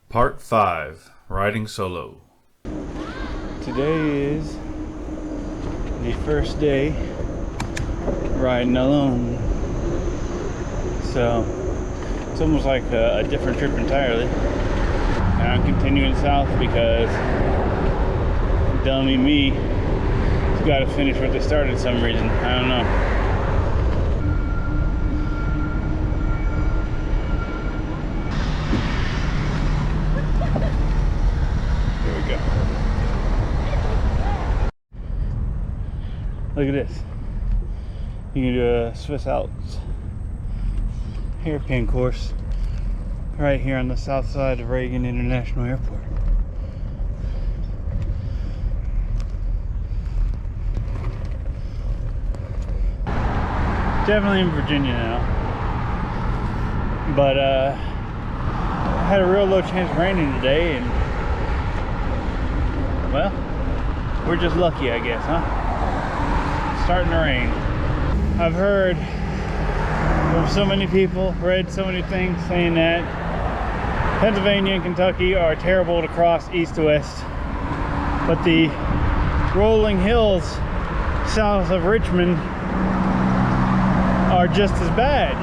Part 5, Riding Solo. Today is the first day riding alone. So it's almost like a different trip entirely. And I'm continuing south because dummy me has got to finish what they started for some reason. I don't know. Look at this. You can do a Swiss Alps hairpin course right here on the south side of Reagan International Airport. Definitely in Virginia now. But had a real low chance of raining today, and well, we're just lucky, I guess, huh? Starting to rain. I've heard from so many people, read so many things saying that Pennsylvania and Kentucky are terrible to cross east to west, but the rolling hills south of Richmond are just as bad.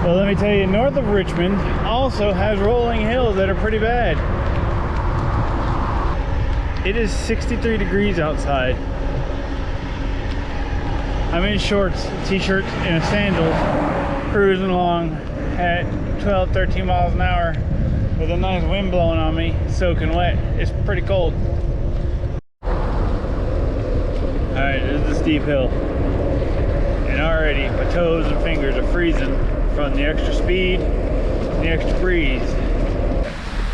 Well, let me tell you, north of Richmond also has rolling hills that are pretty bad. It is 63 degrees outside. I'm in shorts, t-shirt, and a sandals, cruising along at 12, 13 miles an hour with a nice wind blowing on me, soaking wet. It's pretty cold. Alright, this is the steep hill. And already my toes and fingers are freezing from the extra speed and the extra breeze.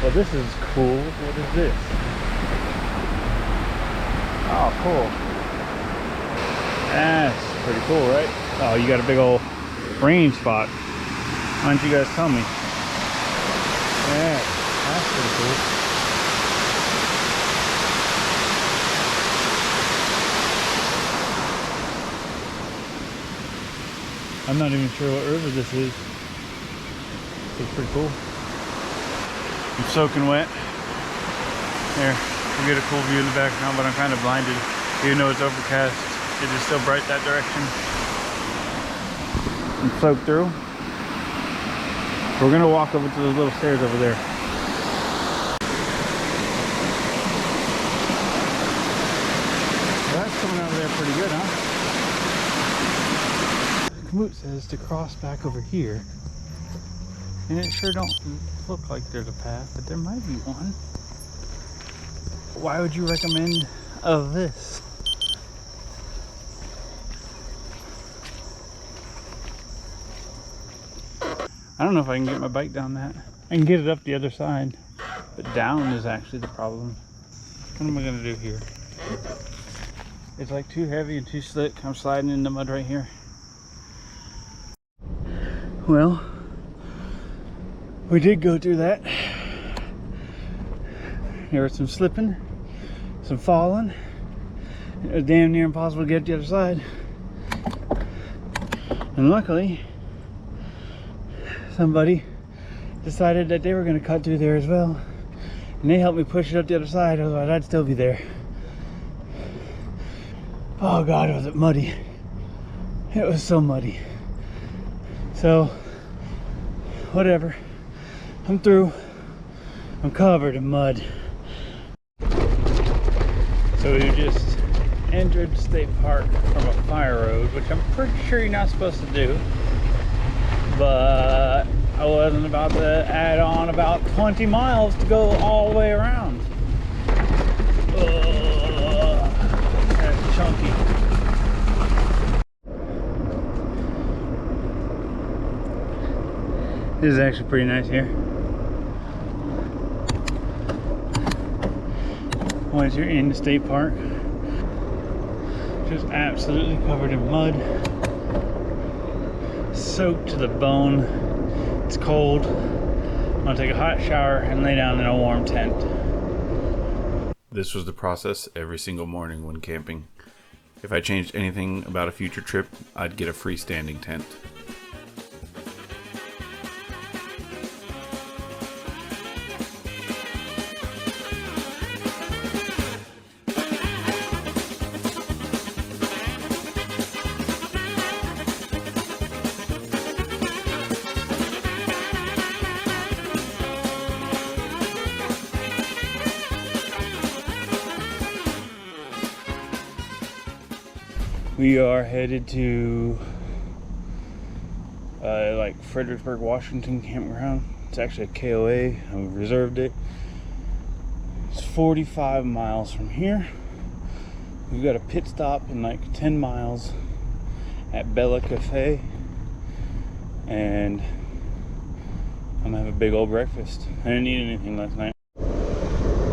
Well, this is cool. What is this? Oh, cool. That's pretty cool, right? Oh, you got a big old rain spot. Why don't you guys tell me? Yeah, that's pretty cool. I'm not even sure what river this is. It's pretty cool. I'm soaking wet. There, we get a cool view in the background, but I'm kind of blinded. Even though it's overcast, it is still bright that direction. I'm soaked through. We're gonna walk over to those little stairs over there. Well, that's coming over there pretty good, huh? Kamut says to cross back over here. And it sure don't look like there's a path, but there might be one. Why would you recommend of this? I don't know if I can get my bike down that. I can get it up the other side, but down is actually the problem. What am I gonna do here? It's like too heavy and too slick. I'm sliding in the mud right here. Well, we did go through that. There was some slipping, some falling. It was damn near impossible to get to the other side. And luckily, somebody decided that they were going to cut through there as well, and they helped me push it up the other side, otherwise I'd still be there. Oh God, was it muddy. It was so muddy. So whatever, I'm through. I'm covered in mud. So we just entered State Park from a fire road, which I'm pretty sure you're not supposed to do. But I wasn't about to add on about 20 miles to go all the way around. That's chunky. This is actually pretty nice here. Once you're in the state park, just absolutely covered in mud. Soaked to the bone. It's cold. I'm gonna take a hot shower and lay down in a warm tent. This was the process every single morning when camping. If I changed anything about a future trip, I'd get a freestanding tent. We are headed to like Fredericksburg, Washington campground. It's actually a KOA. I reserved it. It's 45 miles from here. We've got a pit stop in like 10 miles at Bella Cafe, and I'm gonna have a big old breakfast. I didn't eat anything last night.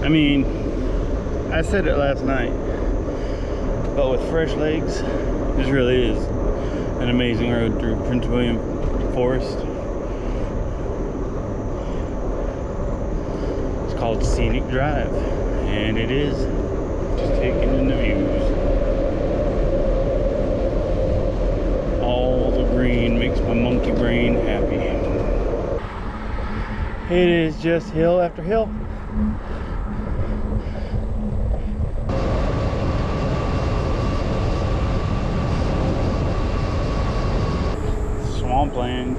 I mean, I said it last night, but with fresh legs, this really is an amazing road through Prince William Forest. It's called Scenic Drive, and it is just taking in the views. All the green makes my monkey brain happy. It is just hill after hill. Swampland.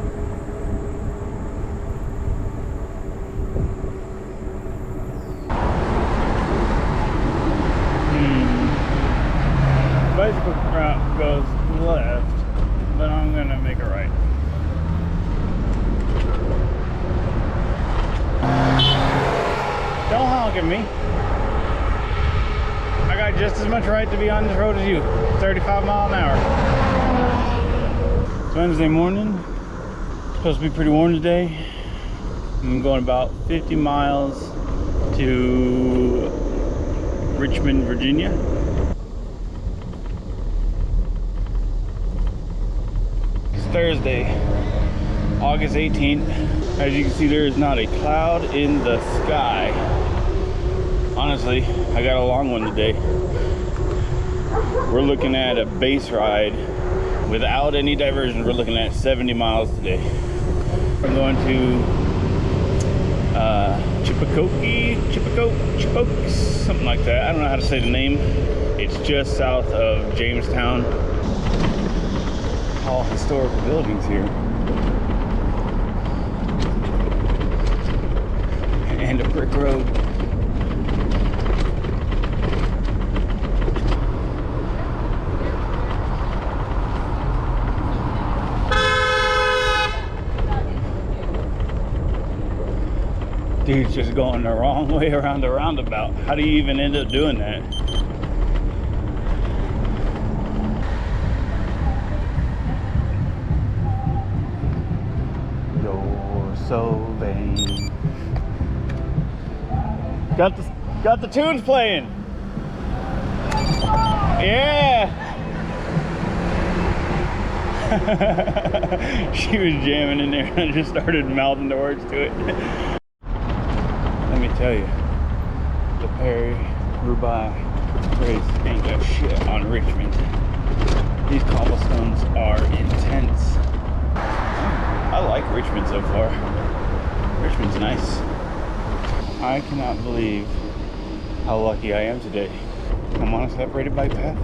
Bicycle route goes left, but I'm gonna make a right. Don't honk at me. I got just as much right to be on this road as you. 35 miles an hour. It's Wednesday morning. It's supposed to be pretty warm today. I'm going about 50 miles to Richmond, Virginia. It's Thursday, August 18th. As you can see, there is not a cloud in the sky. Honestly, I got a long one today. We're looking at a base ride without any diversions. We're looking at 70 miles today. I'm going to Chipokes, something like that. I don't know how to say the name. It's just south of Jamestown. All historical buildings here. And a brick road. Dude's just going the wrong way around the roundabout. How do you even end up doing that? You're so vain. Got the tunes playing. Yeah. She was jamming in there and I just started mouthing the words to it. Let me tell you, the Perry-Roubaix race ain't got shit on Richmond. These cobblestones are intense. I like Richmond so far. Richmond's nice. I cannot believe how lucky I am today. I'm on a separated bike path,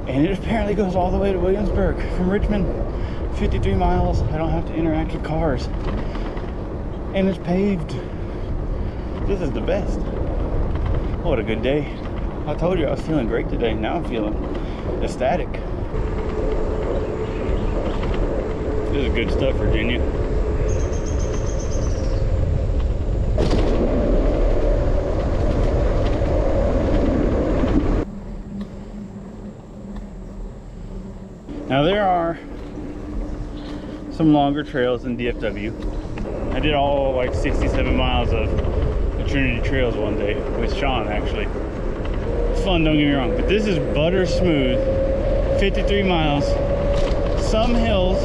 and it apparently goes all the way to Williamsburg from Richmond. 53 miles. I don't have to interact with cars, and it's paved. This is the best. What a good day. I told you I was feeling great today. Now I'm feeling ecstatic. This is good stuff, Virginia. Now there are some longer trails in DFW. I did all like 67 miles of the Trinity Trails one day with Sean, actually. It's fun, don't get me wrong, but this is butter smooth, 53 miles, some hills,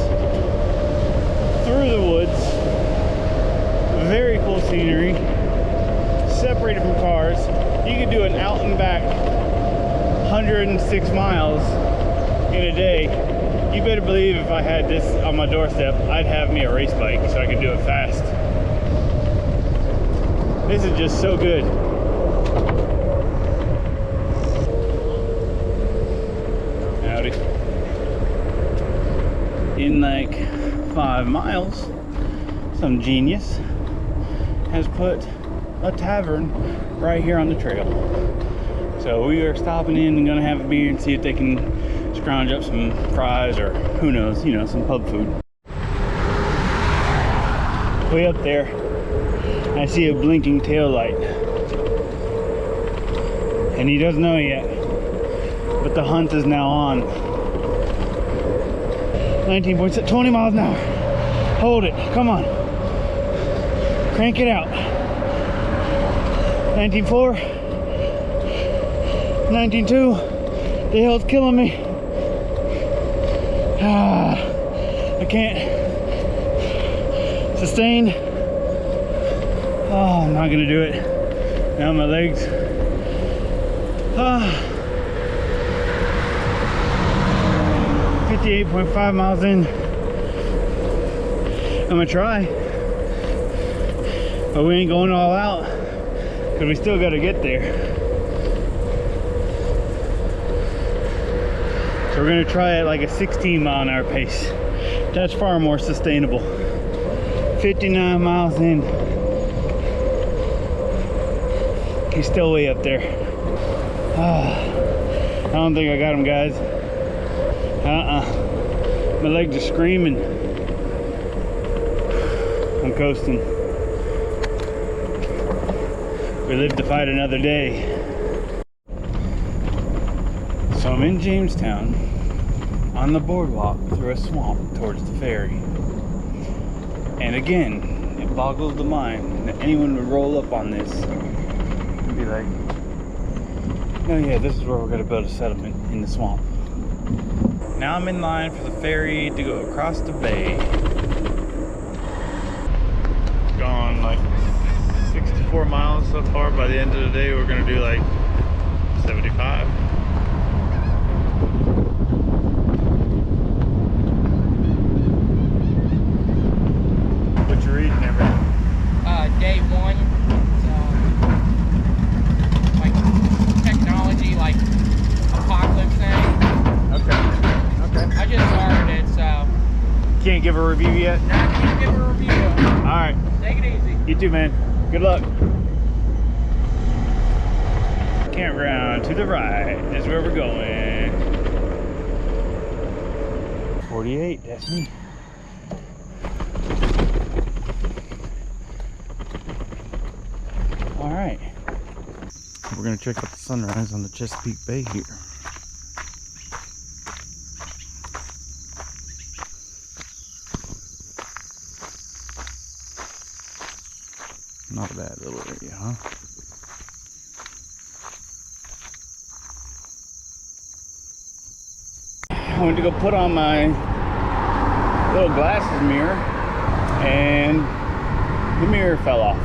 through the woods, very cool scenery, separated from cars. You could do an out and back 106 miles in a day. You better believe if I had this on my doorstep, I'd have me a race bike so I could do it fast. This is just so good. Howdy. In like 5 miles, some genius has put a tavern right here on the trail. So we are stopping in and gonna have a beer and see if they can scrounge up some fries or who knows, you know, some pub food. Way up there, I see a blinking tail light. And he doesn't know yet, but the hunt is now on. 19.6, 20 miles an hour. Hold it, come on. Crank it out. 19.4, 19.2. The hell's killing me. I can't sustain. Oh, I'm not gonna do it. Now my legs. 58.5 miles in. I'm gonna try, but we ain't going all out because we still got to get there. So we're gonna try at like a 16 mile an hour pace. That's far more sustainable. 59 miles in. He's still way up there. I don't think I got him, guys. My legs are screaming. I'm coasting. We live to fight another day. So I'm in Jamestown on the boardwalk through a swamp towards the ferry. And again, it boggles the mind that anyone would roll up on this and be like, oh yeah, this is where we're gonna build a settlement, in the swamp. Now I'm in line for the ferry to go across the bay. Gone like 64 miles so far. By the end of the day, we're gonna do like 75. What you reading, everything? Day one. Like technology, like apocalypse thing. Okay. I just started it, so. Can't give a review yet? Now I can't give a review. Alright. Take it easy. You too, man. Good luck. Campground to the right is where we're going. 48, that's me. Alright. We're gonna check out the sunrise on the Chesapeake Bay here. Not a bad little area, huh? I went to go put on my little glasses mirror and the mirror fell off.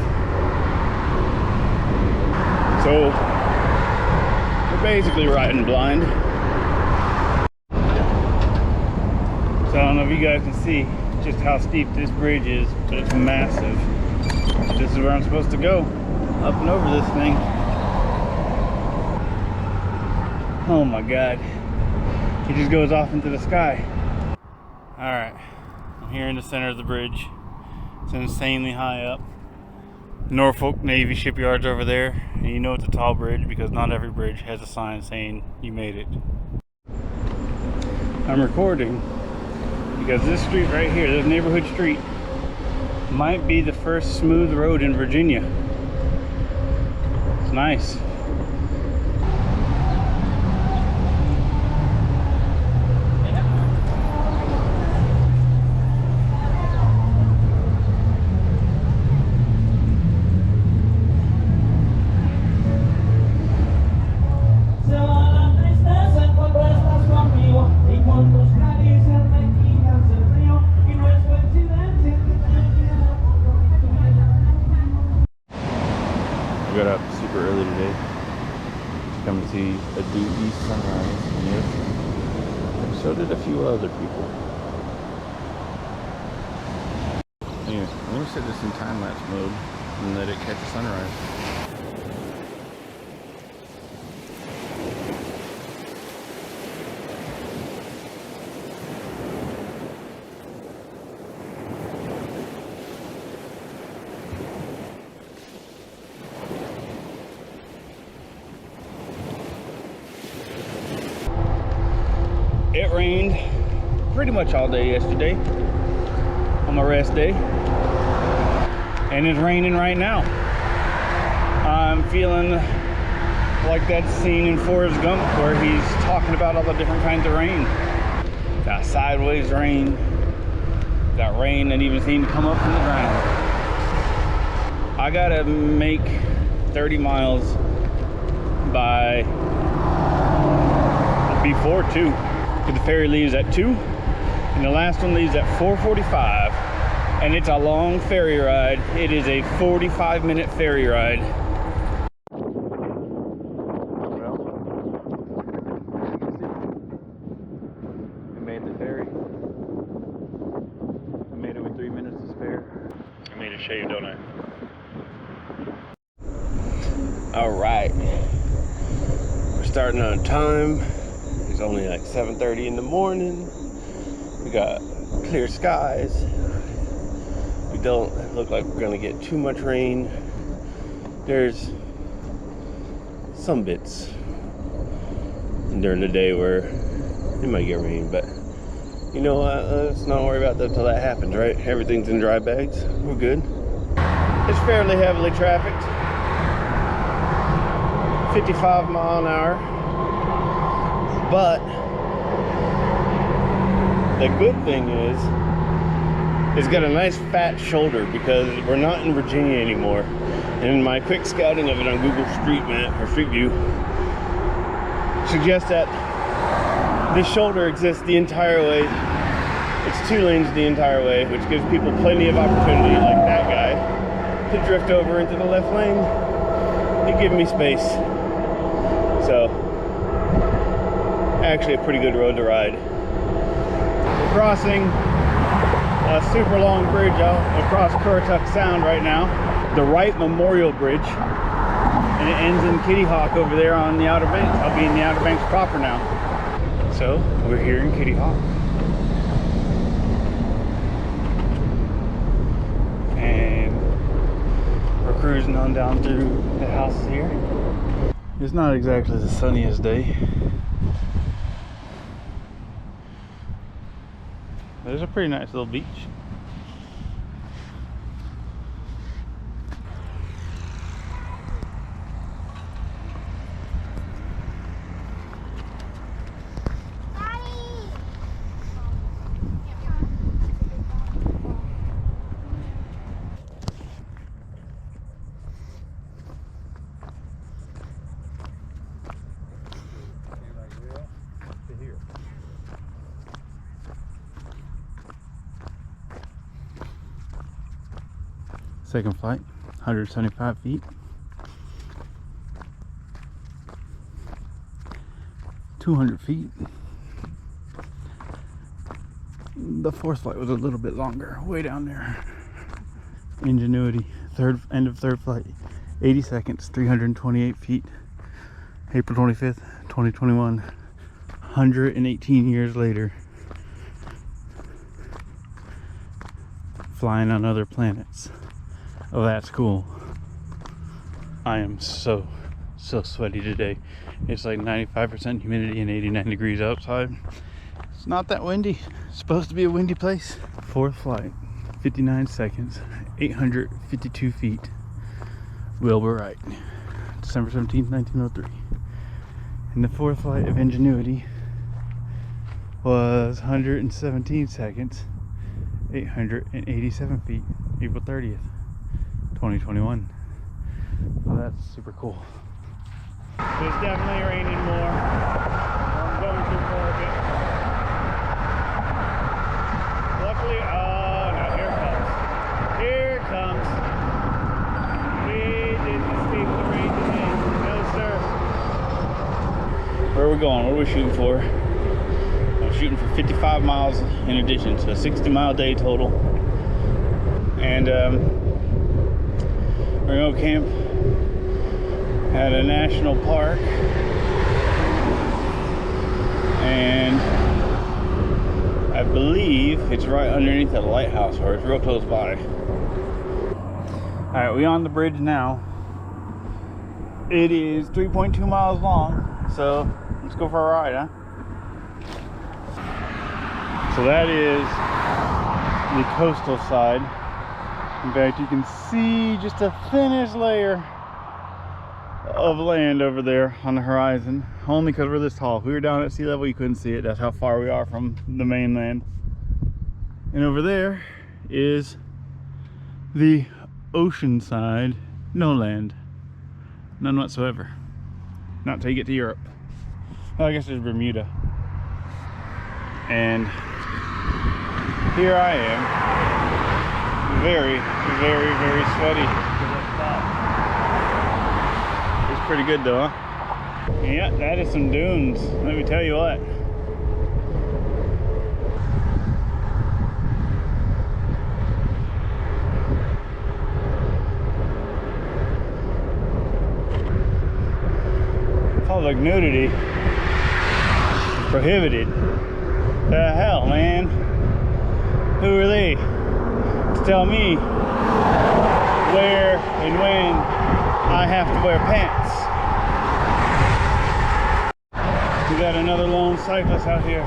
So we're basically riding blind. So I don't know if you guys can see just how steep this bridge is, but it's massive. This is where I'm supposed to go, up and over this thing. Oh my God. He just goes off into the sky. Alright, I'm here in the center of the bridge. It's insanely high up. Norfolk Navy shipyard's over there, and you know it's a tall bridge because not every bridge has a sign saying you made it. I'm recording because this street right here, this neighborhood street, might be the first smooth road in Virginia. It's nice. We got up super early today to come to see a due east sunrise in the ocean. And so did a few other people. Anyway, I'm going to set this in time-lapse mode and let it catch a sunrise. it rained pretty much all day yesterday on my rest day, and it's raining right now. I'm feeling like that scene in Forrest Gump where he's talking about all the different kinds of rain. Got sideways rain, got rain that even seemed to come up from the ground. I gotta make 30 miles by before 2, because the ferry leaves at 2 and the last one leaves at 4:45, and it's a long ferry ride. It is a 45-minute ferry ride. Well, we made the ferry. I made it with 3 minutes to spare. I made a shave, don't I? All right, we're starting on time. It's only like 7:30 in the morning. We got clear skies. We don't look like we're gonna get too much rain. There's some bits during the day where it might get rain, but you know what? Let's not worry about that till that happens, right? Everything's in dry bags. We're good. It's fairly heavily trafficked. 55 mile an hour. But the good thing is it's got a nice fat shoulder because we're not in Virginia anymore. And my quick scouting of it on Google Street Map or Street View suggests that this shoulder exists the entire way. It's 2 lanes the entire way, which gives people plenty of opportunity, like that guy, to drift over into the left lane and give me space. So, actually a pretty good road to ride. We're crossing a super long bridge out across Currituck Sound right now, the Wright Memorial Bridge, and it ends in Kitty Hawk over there on the Outer Banks. I'll be in the Outer Banks proper now. So, we're here in Kitty Hawk. And we're cruising on down through the houses here. It's not exactly the sunniest day. There's a pretty nice little beach. Second flight, 175 feet. 200 feet. The fourth flight was a little bit longer, way down there. Ingenuity, end of third flight, 80 seconds, 328 feet. April 25th, 2021, 118 years later. Flying on other planets. Oh, that's cool. I am so sweaty today. It's like 95% humidity and 89 degrees outside. It's not that windy. It's supposed to be a windy place. Fourth flight, 59 seconds, 852 feet. Wilbur Wright, December 17th, 1903. And the fourth flight of Ingenuity was 117 seconds, 887 feet, April 30th. 2021. So that's super cool. It's definitely raining more. I'm going through Oregon. Luckily, oh no, here it comes. We didn't escape the rain today. No sir. Where are we going? What are we shooting for? I'm shooting for 55 miles in addition, so a 60-mile day total. And we're gonna go camp at a national park, and I believe it's right underneath the lighthouse, or it's real close by. All right, we're on the bridge now. It is 3.2 miles long, so let's go for a ride, huh? So that is the coastal side. In fact, you can see just a thinnish layer of land over there on the horizon, only because we're this tall. If we were down at sea level, you couldn't see it. That's how far we are from the mainland. And over there is the ocean side. No land, none whatsoever. Not until you get to Europe. Well, I guess there's Bermuda. And here I am, very, very, very sweaty. It's pretty good though, huh? Yeah, that is some dunes. Let me tell you what. Public nudity is prohibited. The hell, man? Who are they to tell me where and when I have to wear pants? We got another lone cyclist out here.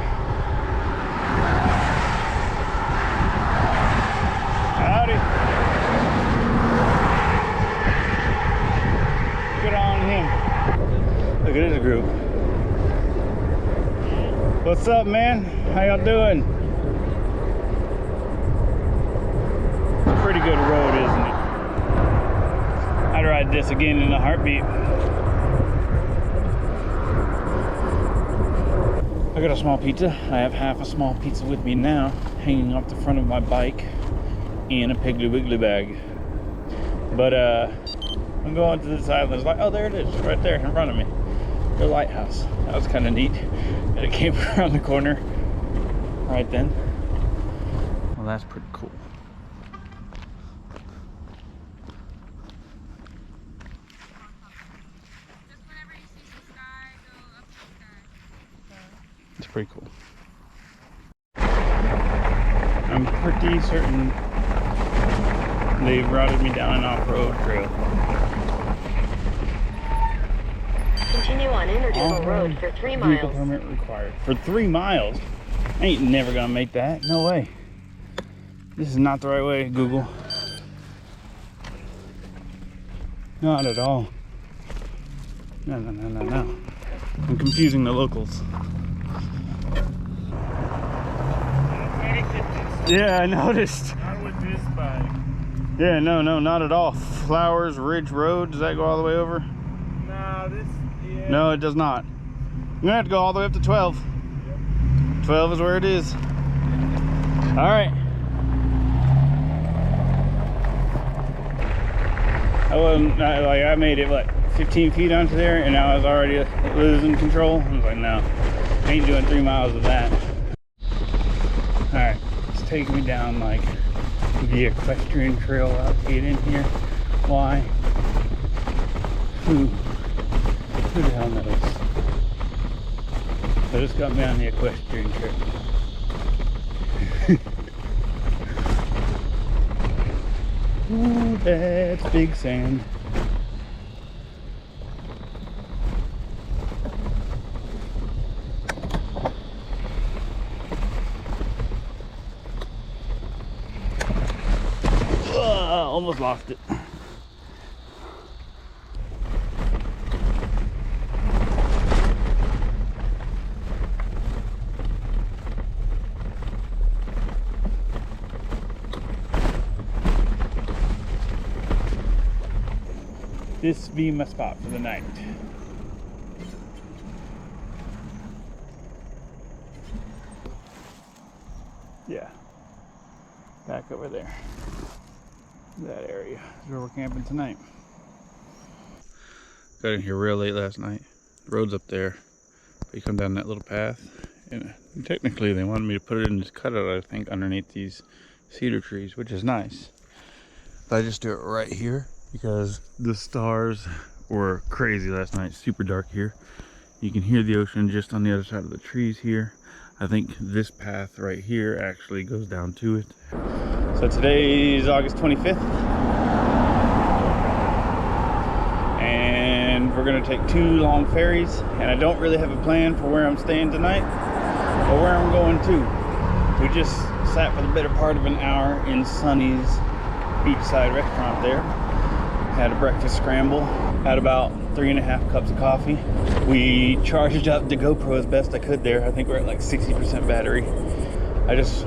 Howdy. Good on him. Look at this group. What's up, man? How y'all doing? Pretty good road, isn't it? I'd ride this again in a heartbeat. I got a small pizza. I have half a small pizza with me now, hanging off the front of my bike in a Piggly Wiggly bag. But I'm going to this island. It's like, oh, there it is, right there in front of me. The lighthouse. That was kind of neat. And it came around the corner right then. Well, that's pretty cool. Just whenever you see the sky, go up the sky. It's pretty cool. I'm pretty certain they've routed me down an off-road trail. Continue on Interdigital Road for 3 miles. Vehicle permit required. For 3 miles? I ain't never gonna make that. No way. This is not the right way, Google. Not at all. No, no, no, no, no. I'm confusing the locals. Yeah, I noticed. Not with this bike. Yeah, no, not at all. Flowers Ridge Road, does that go all the way over? No, this, yeah. No, it does not. I'm gonna have to go all the way up to 12. Yep. 12 is where it is. All right. I made it, what, 15 feet onto there, and I was already losing control. I was like, no, I ain't doing 3 miles of that. All right, it's taking me down like the equestrian trail out to get in here. Why? Who the hell knows? So just got me on the equestrian trail. Ooh, that's big sand. Almost lost it. This be my spot for the night. Yeah, back over there. That area is where we're camping tonight. Got in here real late last night. The road's up there, but you come down that little path, and technically they wanted me to put it in this cutout, I think, underneath these cedar trees, which is nice. But I just do it right here because the stars were crazy last night. Super dark here. You can hear the ocean just on the other side of the trees here. I think this path right here actually goes down to it. So today's August 25th. And we're gonna take 2 long ferries. And I don't really have a plan for where I'm staying tonight or where I'm going to. We just sat for the better part of an hour in Sonny's beachside restaurant there. Had a breakfast scramble. Had about 3.5 cups of coffee. We charged up the GoPro as best I could there. I think we're at like 60% battery. I just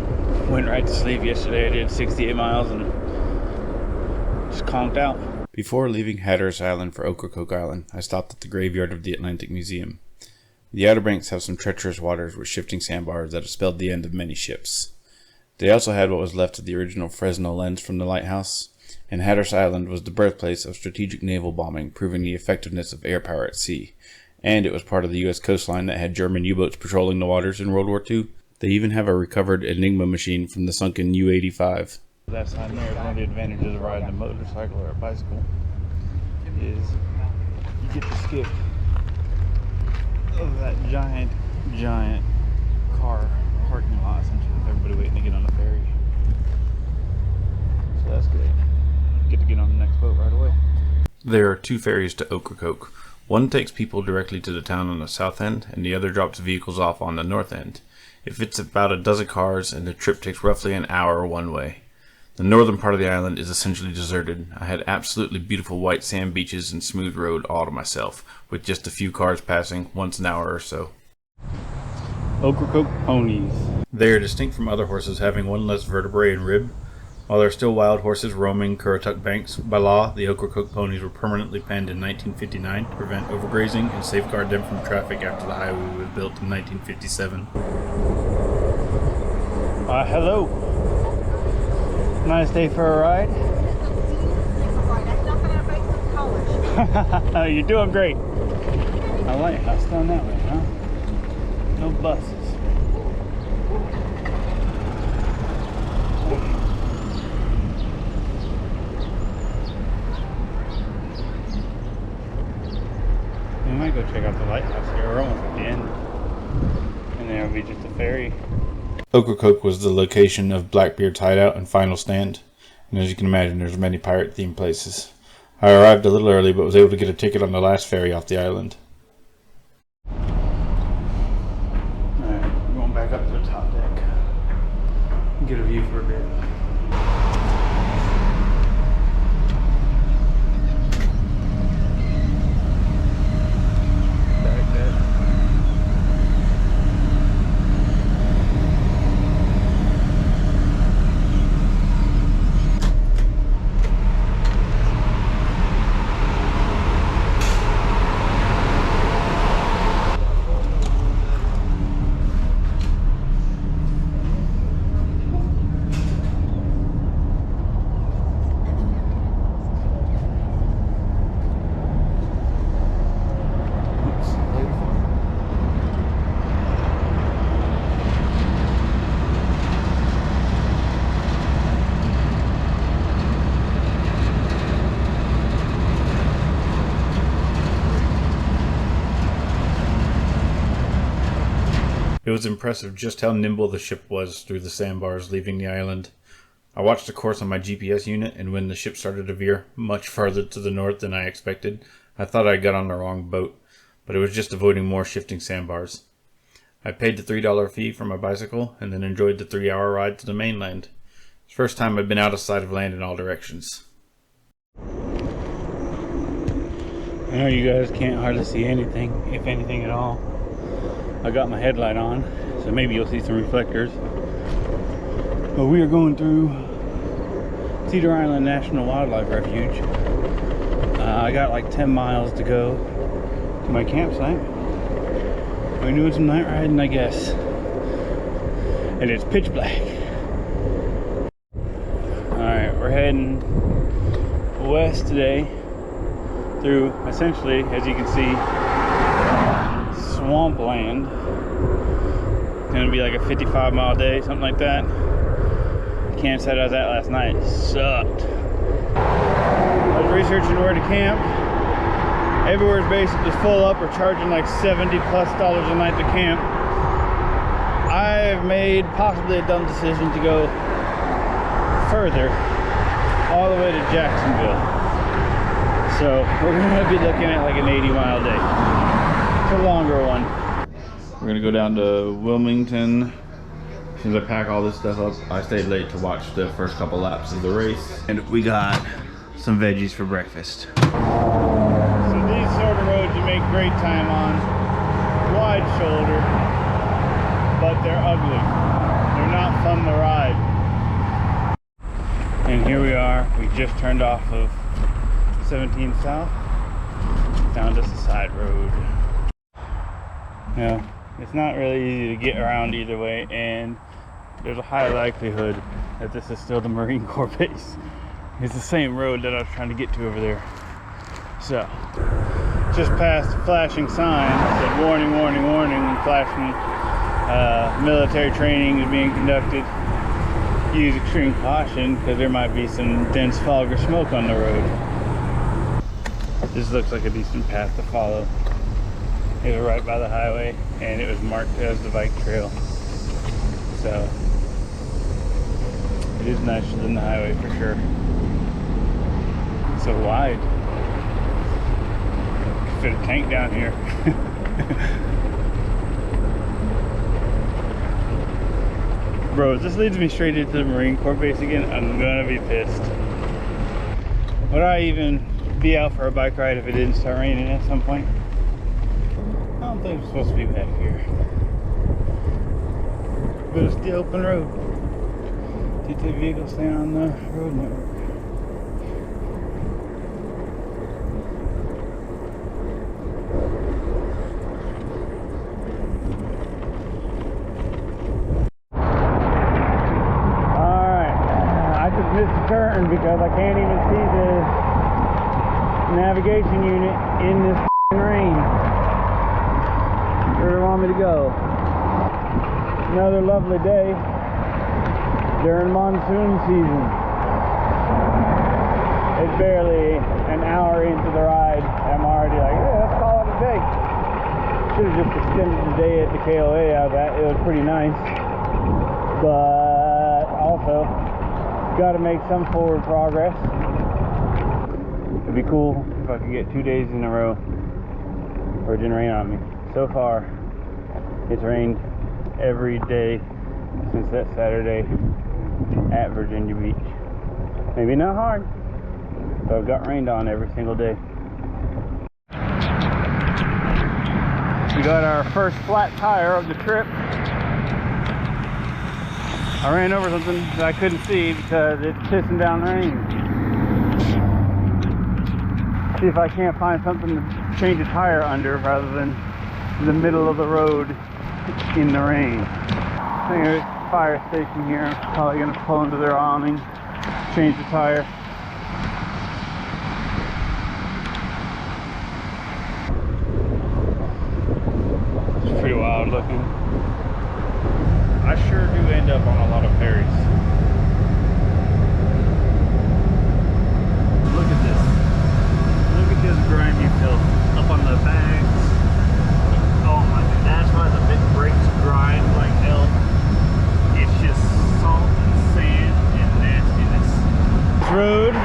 went right to sleep yesterday. I did 68 miles and just conked out. Before leaving Hatteras Island for Ocracoke Island, I stopped at the graveyard of the Atlantic Museum. The Outer Banks have some treacherous waters with shifting sandbars that have spelled the end of many ships. They also had what was left of the original Fresnel lens from the lighthouse, and Hatteras Island was the birthplace of strategic naval bombing, proving the effectiveness of air power at sea. And it was part of the U.S. coastline that had German U-boats patrolling the waters in World War II. They even have a recovered Enigma machine from the sunken U-85. That sign there is one of the advantages of riding a motorcycle or a bicycle is you get to skip of that giant car parking lot essentially with everybody waiting to get on the ferry. So that's great. Get to get on the next boat right away. There are 2 ferries to Ocracoke. One takes people directly to the town on the south end, and the other drops vehicles off on the north end. It fits about a dozen cars, and the trip takes roughly an hour one way. The northern part of the island is essentially deserted. I had absolutely beautiful white sand beaches and smooth road all to myself, with just a few cars passing once an hour or so. Ocracoke ponies. They are distinct from other horses, having one less vertebrae and rib. While there are still wild horses roaming Currituck Banks, by law, the Ocracoke ponies were permanently penned in 1959 to prevent overgrazing and safeguard them from traffic after the highway was built in 1957. Hello. Nice day for a ride. You're doing great. A lighthouse down that way, huh? No buses. We might go check out the lighthouse here. We're almost at the end. And there'll be just a ferry. Ocracoke was the location of Blackbeard's hideout and final stand, and as you can imagine, there's many pirate-themed places. I arrived a little early, but was able to get a ticket on the last ferry off the island. Alright, we're going back up to the top deck. Get a view for a bit. It was impressive just how nimble the ship was through the sandbars leaving the island. I watched the course on my GPS unit, and when the ship started to veer much farther to the north than I expected, I thought I got on the wrong boat, but it was just avoiding more shifting sandbars. I paid the $3 fee for my bicycle, and then enjoyed the 3-hour ride to the mainland. It's the first time I've been out of sight of land in all directions. I know you guys can't hardly see anything, if anything at all. I got my headlight on, so maybe you'll see some reflectors. But we are going through Cedar Island National Wildlife Refuge. I got like 10 miles to go to my campsite. We're doing some night riding, I guess. And it's pitch black. Alright, we're heading west today through, essentially, as you can see, swampland. It's gonna be like a 55-mile day, something like that. Campsite I was at last night sucked. I was researching where to camp. Everywhere's basically full up or charging like $70+ a night to camp. I've made possibly a dumb decision to go further, all the way to Jacksonville. So we're gonna be looking at like an 80-mile day. It's a longer one. We're going to go down to Wilmington, Since I pack all this stuff up, I stayed late to watch the first couple laps of the race. And we got some veggies for breakfast. So these sort of roads you make great time on. Wide shoulder, but they're ugly. They're not fun to ride. And here we are. We just turned off of 17 South. Found us a side road. Now, it's not really easy to get around either way, and there's a high likelihood that this is still the Marine Corps base. It's the same road that I was trying to get to over there. So, just past a flashing sign that said warning, warning, warning, and flashing military training is being conducted. Use extreme caution because there might be some dense fog or smoke on the road. This looks like a decent path to follow. It was right by the highway and it was marked as the bike trail. So it is nicer than the highway for sure. It's so wide. Could fit a tank down here. Bro, if this leads me straight into the Marine Corps base again, I'm gonna be pissed. Would I even be out for a bike ride if it didn't start raining at some point? I don't think I'm supposed to be back here. But it's the open road. TT vehicles stay on the road network. Missed the turn because I can't even see the navigation unit in this rain. Where do you want me to go? Another lovely day during monsoon season. It's barely an hour into the ride. I'm already like, yeah, let's call it a day. Should have just extended the day at the KOA. I bet it was pretty nice. But also, got to make some forward progress. It'd be cool if I could get 2 days in a row where it didn't rain on me. So far, it's rained every day since that Saturday at Virginia Beach. Maybe not hard, but I've got rained on every single day. We got our first flat tire of the trip. I ran over something that I couldn't see because it's pissing down rain. See if I can't find something to change a tire under rather than in the middle of the road in the rain. I think there's a fire station here. I'm probably going to pull into their awning, change the tire. It's pretty wild looking. I sure do end up on a lot of ferries. Look at this. Look at this grimy filth up on the bags. Oh my god, that's why the big brakes grind like hell. It's just salt and sand and nastiness. This road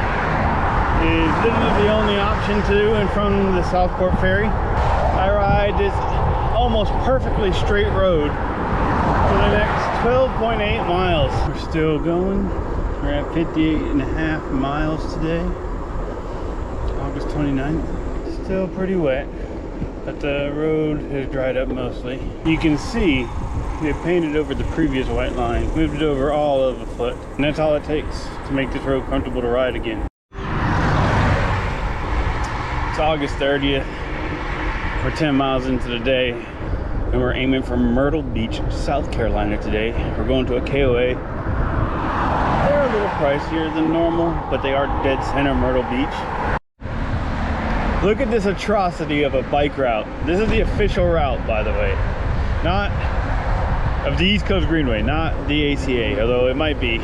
is literally the only option to and from the Southport Ferry. I ride this almost perfectly straight road for the next 12.8 miles. We're still going. We're at 58.5 miles today, August 29th. Still pretty wet, but the road has dried up mostly. You can see they painted over the previous white line, moved it over all of a foot, and that's all it takes to make this road comfortable to ride again. It's August 30th. We're 10 miles into the day. And we're aiming for Myrtle Beach, South Carolina today. We're going to a KOA. They're a little pricier than normal, but they are dead center Myrtle Beach. Look at this atrocity of a bike route. This is the official route, by the way. Not of the East Coast Greenway, not the ACA, although it might be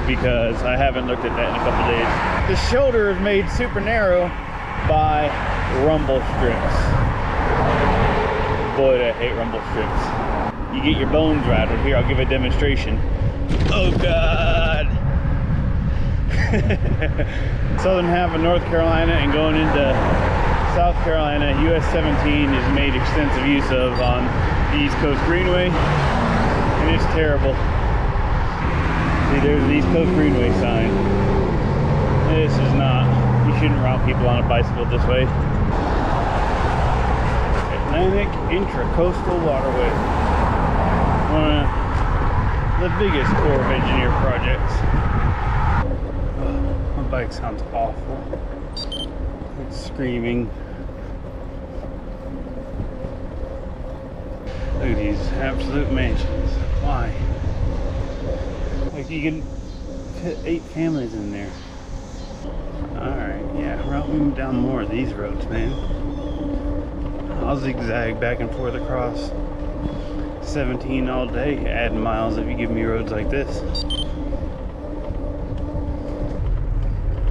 because I haven't looked at that in a couple days. The shoulder is made super narrow by rumble strips. Boy, I hate rumble strips. You get your bones rattled. Here, I'll give a demonstration. Oh God! Southern half of North Carolina and going into South Carolina, US 17 is made extensive use of on the East Coast Greenway, and it's terrible. See, there's the East Coast Greenway sign. This is not, you shouldn't route people on a bicycle this way. Atlantic Intracoastal Waterway. One of the biggest Corps of Engineer projects. Oh, my bike sounds awful. It's screaming. Look at these absolute mansions. Why? Like you can fit 8 families in there. Alright, yeah, route me down more of these roads, man. I'll zigzag back and forth across 17 all day, adding miles if you give me roads like this.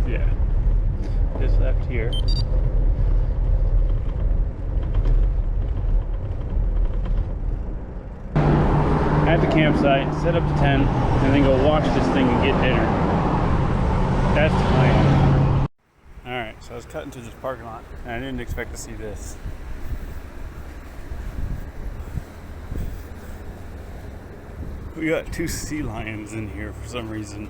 Yeah, just left here. At the campsite, set up the tent, and then go wash this thing and get dinner. That's the plan. Alright, so I was cutting through this parking lot, and I didn't expect to see this. We got 2 sea lions in here for some reason.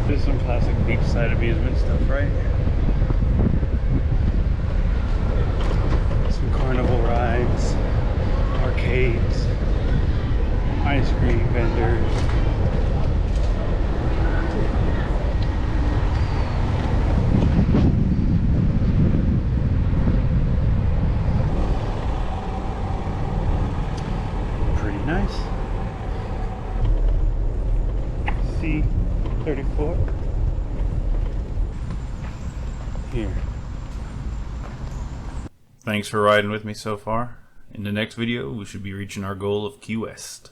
There's some classic beachside amusement stuff, right? Some carnival rides, arcades, ice cream vendors. Pretty nice. C-34. Here. Thanks for riding with me so far. In the next video, we should be reaching our goal of Key West.